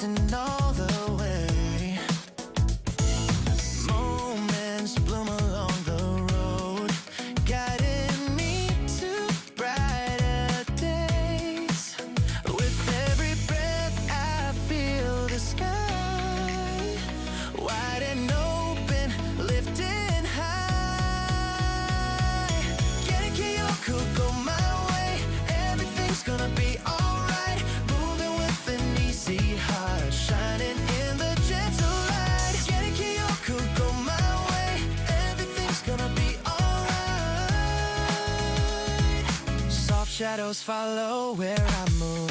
dancing all the way. Moments bloom along the road, guiding me to brighter days. With every breath I feel the sky wide and open, lifting high. Getting Kyoko, go my way. Everything's gonna be alright. Moving with an easy heart, shining in the gentle light. Getting Kyoko, go my way. Everything's gonna be alright. Soft shadows follow where I move.